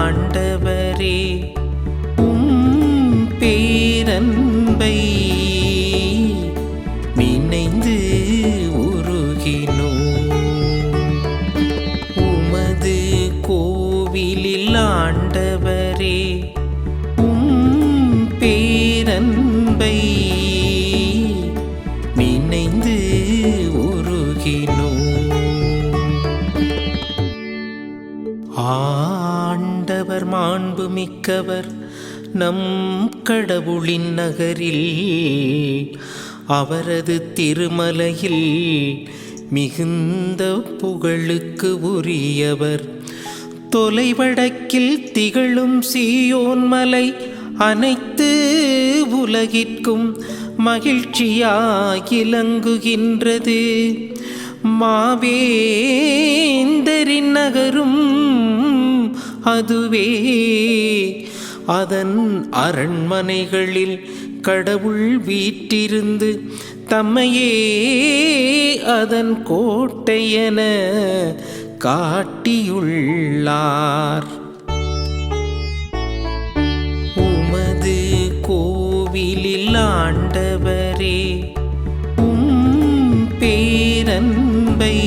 ஆண்டவரே பேரன்பை நினைந்து உருகினோம். உமது கோவிலில் ஆண்டவரே பேரன்பை நினைந்து உருகினோம். ஆண்டவர் மாண்பு மிக்கவர் நம் கடவுளின் நகரில் அவரது திருமலையில் மிகுந்த புகழுக்கு உரியவர். தொலைவடக்கில் திகழும் சீயோன் மலை அனைத்து உலகிற்கும் மகிழ்ச்சியாய் இலங்குகின்றது. மாவேந்தரின் நகரும் அதுவே. அதன் அரண்மனைகளில் கடவுள் வீற்றிருந்து தம்மையே அதன் கோட்டையென காட்டியுள்ளார். உமது கோவிலில் ஆண்டவரே பேரன்பை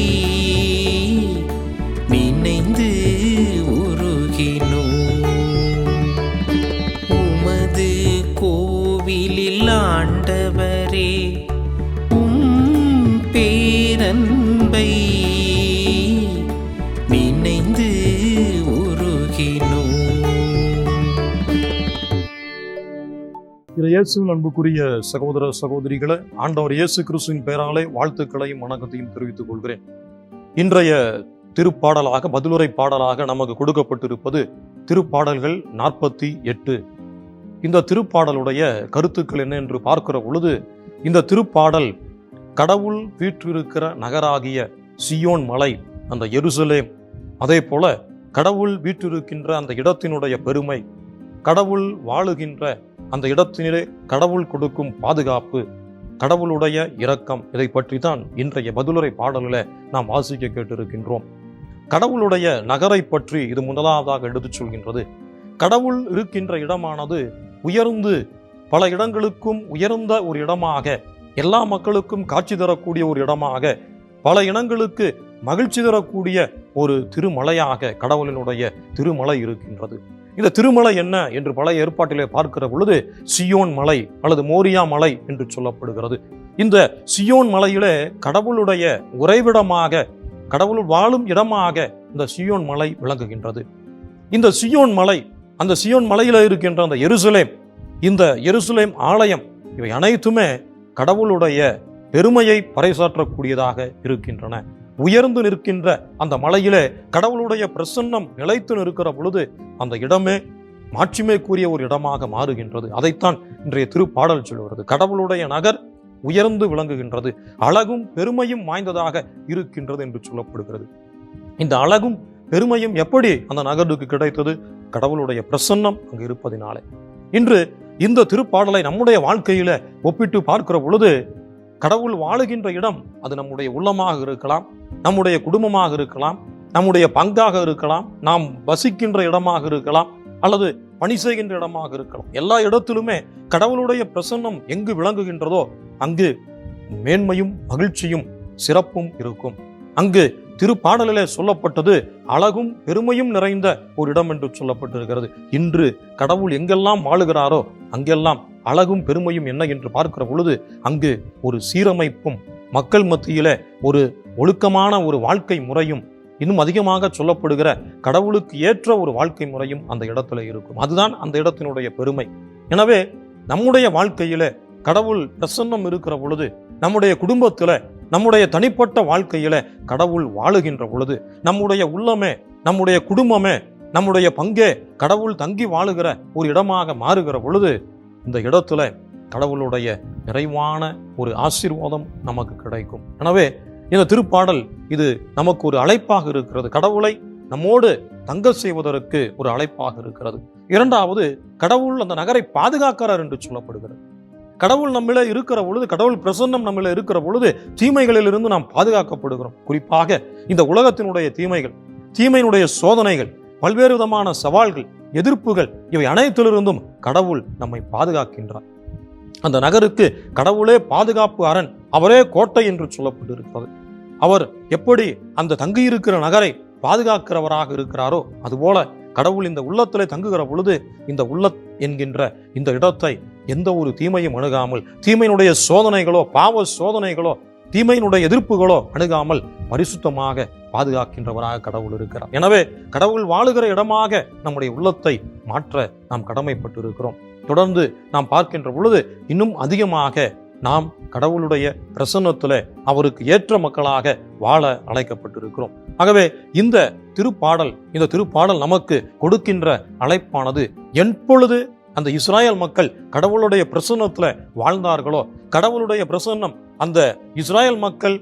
நினைந்து உருகினோம். உமது கோவிலில் ஆண்டவரே பேரன்பை நினைந்து உருகினோம். இயேசுவின் அன்புக்குரிய சகோதர சகோதரிகளை, ஆண்டவர் இயேசு கிறிஸ்துவின் பெயராலே வாழ்த்துக்களையும் வணக்கத்தையும் தெரிவித்துக் கொள்கிறேன். இன்றைய திருப்பாடலாக, பதிலுரை பாடலாக நமக்கு கொடுக்கப்பட்டிருப்பது திருப்பாடல்கள் 48. இந்த திருப்பாடலுடைய கருத்துக்கள் என்ன என்று பார்க்கிற பொழுது, இந்த திருப்பாடல் கடவுள் வீற்றிருக்கிற நகராகிய சியோன் மலை, அந்த எருசலேம், அதே போல கடவுள் வீற்றிருக்கின்ற அந்த இடத்தினுடைய பெருமை, கடவுள் வாழுகின்ற அந்த இடத்திலே கடவுள் கொடுக்கும் பாதுகாப்பு, கடவுளுடைய இரக்கம், இதை பற்றி தான் இன்றைய பதிலுரை பாடலில் நாம் வாசிக்க கேட்டிருக்கின்றோம். கடவுளுடைய நகரை பற்றி இது முதலாவதாக எடுத்துச் சொல்கின்றது. கடவுள் இருக்கின்ற இடமானது உயர்ந்து பல இடங்களுக்கும் உயர்ந்த ஒரு இடமாக, எல்லா மக்களுக்கும் காட்சி தரக்கூடிய ஒரு இடமாக, பல இனங்களுக்கு மகிழ்ச்சி தரக்கூடிய ஒரு திருமலையாக கடவுளினுடைய திருமலை இருக்கின்றது. இந்த திருமலை என்ன என்று பழைய ஏற்பாட்டிலே பார்க்கிற பொழுது சியோன் மலை அல்லது மோரியா மலை என்று சொல்லப்படுகிறது. இந்த சியோன் மலையிலே கடவுளுடைய உறைவிடமாக, கடவுள் வாழும் இடமாக இந்த சியோன் மலை விளங்குகின்றது. இந்த சியோன் மலை, அந்த சியோன் மலையில இருக்கின்ற அந்த எருசலேம், இந்த எருசலேம் ஆலயம், இவை அனைத்துமே கடவுளுடைய பெருமையை பறைசாற்றக்கூடியதாக இருக்கின்றன. உயர்ந்து நிற்கின்ற அந்த மலையிலே கடவுளுடைய பிரசன்னம் நிலைத்து நிற்கிற பொழுது அந்த இடமே மாட்சிமைக்குரிய ஒரு இடமாக மாறுகின்றது. அதைத்தான் இன்றைய திருப்பாடல் சொல்கிறது. கடவுளுடைய நகர் உயர்ந்து விளங்குகின்றது, அழகும் பெருமையும் வாய்ந்ததாக இருக்கின்றது என்று சொல்லப்படுகிறது. இந்த அழகும் பெருமையும் எப்படி அந்த நகருக்கு கிடைத்தது? கடவுளுடைய பிரசன்னம் அங்கு இருப்பதினாலே. இன்று இந்த திருப்பாடலை நம்முடைய வாழ்க்கையில ஒப்பிட்டு பார்க்கிற பொழுது, கடவுள் வாழுகின்ற இடம் அது நம்முடைய உள்ளமாக இருக்கலாம், நம்முடைய குடும்பமாக இருக்கலாம், நம்முடைய பங்காக இருக்கலாம், நாம் வசிக்கின்ற இடமாக இருக்கலாம், அல்லது பணி செய்கின்ற இடமாக இருக்கலாம். எல்லா இடத்திலுமே கடவுளுடைய பிரசன்னம் எங்கு விளங்குகின்றதோ அங்கு மேன்மையும் மகிழ்ச்சியும் சிறப்பும் இருக்கும். அங்கு திருப்பாடலிலே சொல்லப்பட்டது அழகும் பெருமையும் நிறைந்த ஒரு இடம் என்று சொல்லப்பட்டிருக்கிறது. இன்று கடவுள் எங்கெல்லாம் வாழுகிறாரோ அங்கெல்லாம் அழகும் பெருமையும் என்ன என்று பார்க்கிற பொழுது அங்கு ஒரு சீரமைப்பும், மக்கள் மத்தியிலே ஒரு ஒழுக்கமான ஒரு வாழ்க்கை முறையும், இன்னும் அதிகமாக சொல்லப்படுகிற கடவுளுக்கு ஏற்ற ஒரு வாழ்க்கை முறையும் அந்த இடத்துல இருக்கும். அதுதான் அந்த இடத்தினுடைய பெருமை. எனவே நம்முடைய வாழ்க்கையில கடவுள் பிரசன்னம் இருக்கிற பொழுது, நம்முடைய குடும்பத்துல, நம்முடைய தனிப்பட்ட வாழ்க்கையில கடவுள் வாழுகின்ற பொழுது, நம்முடைய உள்ளமே, நம்முடைய குடும்பமே, நம்முடைய பங்கே கடவுள் தங்கி வாழுகிற ஒரு இடமாக மாறுகிற பொழுது இந்த இடத்துல கடவுளுடைய நிறைவான ஒரு ஆசீர்வாதம் நமக்கு கிடைக்கும். எனவே இந்த திருப்பாடல் இது நமக்கு ஒரு அழைப்பாக இருக்கிறது. கடவுளை நம்மோடு தங்க செய்வதற்கு ஒரு அழைப்பாக இருக்கிறது. இரண்டாவது, கடவுள் அந்த நகரை பாதுகாக்கிறார் என்று சொல்லப்படுகிறது. கடவுள் நம்மளே இருக்கிற பொழுது, கடவுள் பிரசன்னம் நம்மளே இருக்கிற பொழுது தீமைகளிலிருந்து நாம் பாதுகாக்கப்படுகிறோம். குறிப்பாக இந்த உலகத்தினுடைய தீமைகள், தீமையினுடைய சோதனைகள், பல்வேறு விதமான சவால்கள், எதிர்ப்புகள், இவை அனைத்திலிருந்தும் கடவுள் நம்மை பாதுகாக்கின்றார். அந்த நகருக்கு கடவுளே பாதுகாப்பு அரண், அவரே கோட்டை என்று சொல்லப்பட்டிருக்கிறது. அவர் எப்படி அந்த தங்கியிருக்கிற நகரை பாதுகாக்கிறவராக இருக்கிறாரோ அதுபோல கடவுள் இந்த உள்ளத்திலே தங்குகிற பொழுது இந்த என்கின்ற இந்த இடத்தை எந்த ஒரு தீமையும் அணுகாமல், தீமையினுடைய சோதனைகளோ, பாவ சோதனைகளோ, தீமையினுடைய எதிர்ப்புகளோ அணுகாமல் பரிசுத்தமாக பாதுகாக்கின்றவராக கடவுள் இருக்கிறார். எனவே கடவுள் வாழுகிற இடமாக நம்முடைய உள்ளத்தை மாற்ற நாம் கடமைப்பட்டிருக்கிறோம். தொடர்ந்து நாம் பார்க்கின்ற பொழுது இன்னும் அதிகமாக நாம் கடவுளுடைய பிரசன்னத்திலே அவருக்கு ஏற்ற மக்களாக வாழ அழைக்கப்பட்டிருக்கிறோம். ஆகவே இந்த திருப்பாடல் நமக்கு கொடுக்கின்ற அழைப்பானது, எப்பொழுது அந்த இஸ்ராயல் மக்கள் கடவுளுடைய பிரசன்னத்துல வாழ்ந்தார்களோ, கடவுளுடைய பிரசன்னம் அந்த இஸ்ராயல் மக்கள்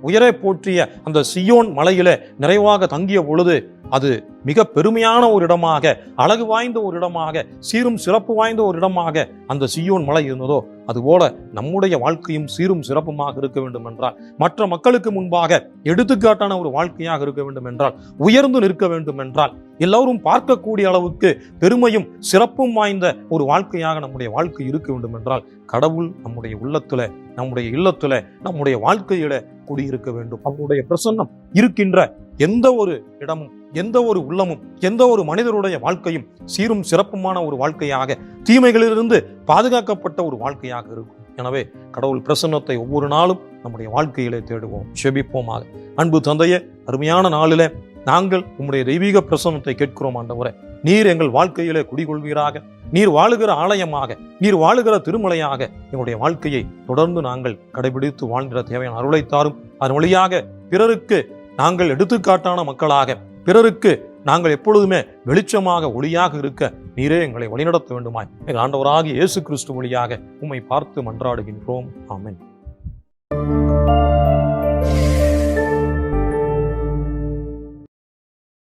உயரே போற்றிய அந்த சியோன் மலையில நிறைவாக தங்கிய பொழுது அது மிக பெருமையான ஒரு இடமாக, அழகு வாய்ந்த ஒரு இடமாக, சீரும் சிறப்பு வாய்ந்த ஒரு இடமாக அந்த சியோன் மலை இருந்ததோ அதுபோல நம்முடைய வாழ்க்கையும் சீரும் சிறப்புமாக இருக்க வேண்டும் என்றால், மற்ற மக்களுக்கு முன்பாக எடுத்துக்காட்டான ஒரு வாழ்க்கையாக இருக்க வேண்டும் என்றால், உயர்ந்து நிற்க வேண்டும் என்றால், எல்லோரும் பார்க்கக்கூடிய அளவுக்கு பெருமையும் சிறப்பும் வாய்ந்த ஒரு வாழ்க்கையாக நம்முடைய வாழ்க்கை இருக்க வேண்டும் என்றால், கடவுள் நம்முடைய உள்ளத்துல, நம்முடைய இல்லத்துல, நம்முடைய வாழ்க்கையில குடியிருக்க வேண்டும். அவருடைய பிரசன்னம் இருக்கின்ற எந்த ஒரு இடமும், எந்த ஒரு உள்ளமும், எந்த ஒரு மனிதருடைய வாழ்க்கையும் சீரும் சிறப்புமான ஒரு வாழ்க்கையாக, தீமைகளிலிருந்து பாதுகாக்கப்பட்ட ஒரு வாழ்க்கையாக இருக்கும். எனவே கடவுள் பிரசன்னத்தை ஒவ்வொரு நாளும் நம்முடைய வாழ்க்கையிலே தேடுவோம். செபிப்போமாக. அன்பு தந்தையே, அருமையான நாளிலே நாங்கள் உம்முடைய தெய்வீக பிரசன்னத்தை கேட்கிறோம். ஆண்டவரே, நீர் எங்கள் வாழ்க்கையிலே குடிகொள்வீராக. நீர் வாழுகிற ஆலயமாக, நீர் வாழுகிற திருமலையாக எங்களுடைய வாழ்க்கையை தொடர்ந்து நாங்கள் கடைபிடித்து வாழ்கிற தேவையான அருளை தாரும். அதன் வழியாக பிறருக்கு நாங்கள் எடுத்துக்காட்டான மக்களாக, பிறருக்கு நாங்கள் எப்பொழுதுமே வெளிச்சமாக, ஒளியாக இருக்க நீரே எங்களை வழிநடத்த வேண்டுமாய் எங்கள் ஆண்டவராகிய இயேசு கிறிஸ்து வழியாக உம்மை பார்த்து மன்றாடுகின்றோம். ஆமென்.